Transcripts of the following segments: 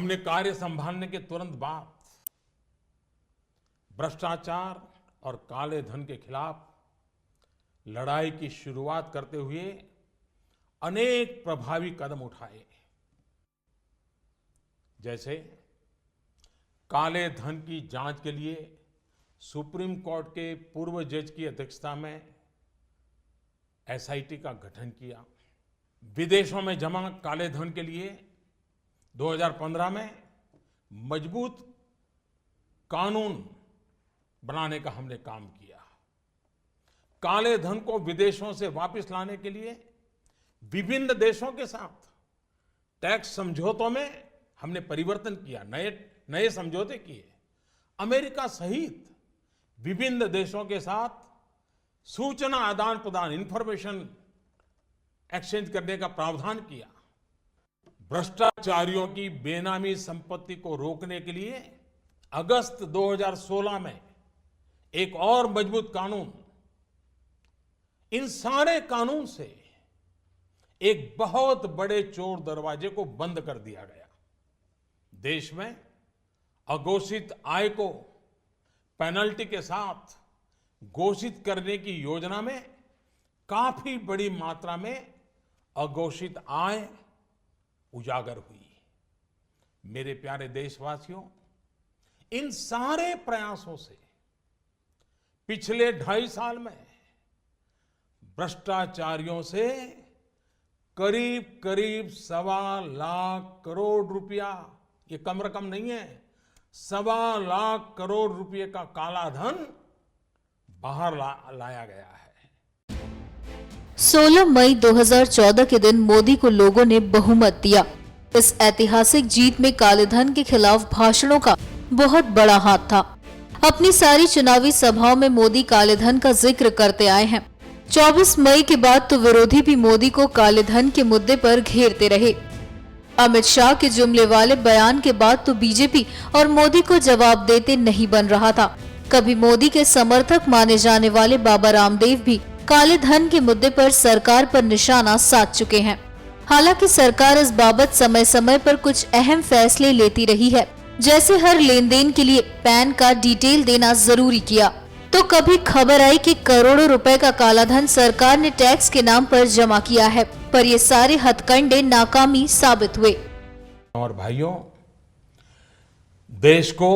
हमने कार्य संभालने के तुरंत बाद भ्रष्टाचार और काले धन के खिलाफ लड़ाई की शुरुआत करते हुए अनेक प्रभावी कदम उठाए। जैसे काले धन की जांच के लिए सुप्रीम कोर्ट के पूर्व जज की अध्यक्षता में एसआईटी का गठन किया। विदेशों में जमा काले धन के लिए 2015 में मजबूत कानून बनाने का हमने काम किया। काले धन को विदेशों से वापस लाने के लिए विभिन्न देशों के साथ टैक्स समझौतों में हमने परिवर्तन किया, नए समझौते किए। अमेरिका सहित विभिन्न देशों के साथ सूचना आदान प्रदान, इंफॉर्मेशन एक्सचेंज करने का प्रावधान किया। भ्रष्टाचारियों की बेनामी संपत्ति को रोकने के लिए अगस्त 2016 में एक और मजबूत कानून, इन सारे कानून से एक बहुत बड़े चोर दरवाजे को बंद कर दिया गया। देश में अघोषित आय को पेनल्टी के साथ घोषित करने की योजना में काफी बड़ी मात्रा में अघोषित आय उजागर हुई। मेरे प्यारे देशवासियों, इन सारे प्रयासों से पिछले 2.5 साल में भ्रष्टाचारियों से करीब करीब 1.25 लाख करोड़ रुपया, ये कम रकम नहीं है, 1.25 लाख करोड़ रुपए का काला धन बाहर लाया गया है। 16 मई 2014 के दिन मोदी को लोगों ने बहुमत दिया। इस ऐतिहासिक जीत में काले धन के खिलाफ भाषणों का बहुत बड़ा हाथ था। अपनी सारी चुनावी सभाओं में मोदी काले धन का जिक्र करते आए हैं। 24 मई के बाद तो विरोधी भी मोदी को काले धन के मुद्दे पर घेरते रहे। अमित शाह के जुमले वाले बयान के बाद तो बीजेपी और मोदी को जवाब देते नहीं बन रहा था। कभी मोदी के समर्थक माने जाने वाले बाबा रामदेव भी काले धन के मुद्दे पर सरकार पर निशाना साध चुके हैं। हालांकि सरकार इस बाबत समय समय पर कुछ अहम फैसले लेती रही है, जैसे हर लेन देन के लिए पैन का डिटेल देना जरूरी किया। तो कभी खबर आई कि करोड़ों रुपए का काला धन सरकार ने टैक्स के नाम पर जमा किया है, पर ये सारे हथकंडे नाकामी साबित हुए। और भाइयों, देश को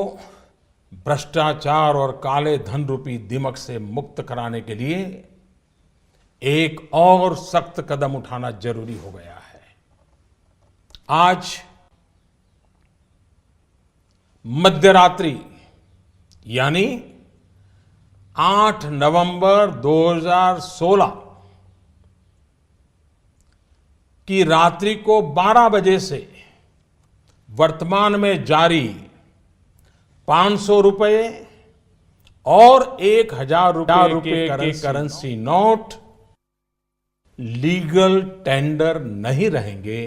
भ्रष्टाचार और काले धन रूपी दिमक से मुक्त कराने के लिए एक और सख्त कदम उठाना जरूरी हो गया है। आज मध्यरात्रि यानी 8 नवंबर 2016 की रात्रि को 12 बजे से वर्तमान में जारी 500 रुपए और 1000 रुपए के करेंसी नोट लीगल टेंडर नहीं रहेंगे।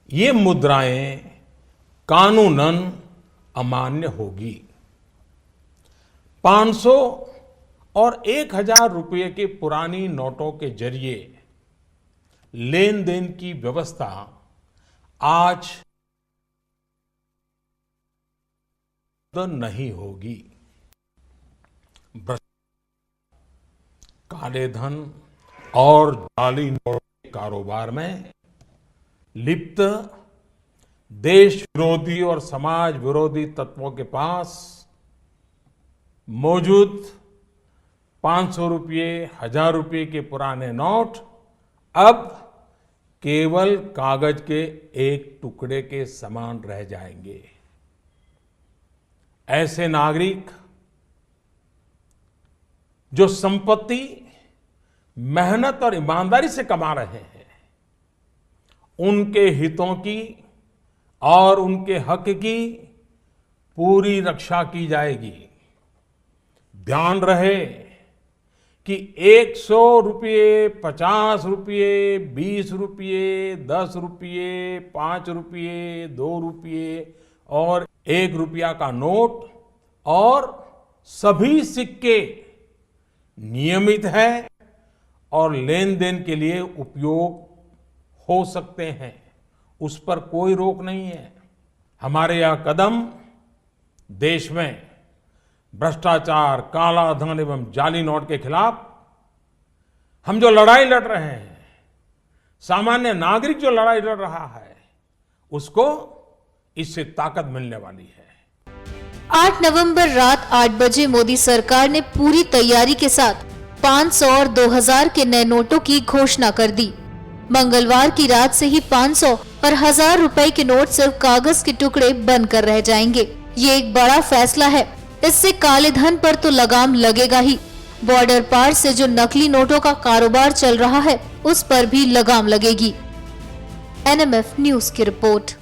ये मुद्राएं कानूनन अमान्य होगी। 500 और 1000 रुपए के पुरानी नोटों के जरिए लेन देन की व्यवस्था आज नहीं होगी। काले धन और जाली नोट के कारोबार में लिप्त देश विरोधी और समाज विरोधी तत्वों के पास मौजूद 500 रुपये, 1000 रुपये के पुराने नोट अब केवल कागज के एक टुकड़े के समान रह जाएंगे। ऐसे नागरिक जो संपत्ति मेहनत और ईमानदारी से कमा रहे हैं, उनके हितों की और उनके हक की पूरी रक्षा की जाएगी। ध्यान रहे कि 100 रुपये, 50 रुपये, 20 रुपये, 10 रुपये, 5 रुपये, 2 रुपये और 1 रुपया का नोट और सभी सिक्के नियमित है और लेन देन के लिए उपयोग हो सकते हैं। उस पर कोई रोक नहीं है। हमारे यह कदम देश में भ्रष्टाचार, काला धन एवं जाली नोट के खिलाफ हम जो लड़ाई लड़ रहे हैं, सामान्य नागरिक जो लड़ाई लड़ रहा है, उसको इससे ताकत मिलने वाली है। 8 नवंबर रात 8 बजे मोदी सरकार ने पूरी तैयारी के साथ 500 और 2000 के नए नोटों की घोषणा कर दी। मंगलवार की रात से ही 500 और 1000 रुपए के नोट सिर्फ कागज के टुकड़े बनकर रह जाएंगे। ये एक बड़ा फैसला है। इससे काले धन पर तो लगाम लगेगा ही, बॉर्डर पार से जो नकली नोटों का कारोबार चल रहा है, उस पर भी लगाम लगेगी। NMF न्यूज की रिपोर्ट।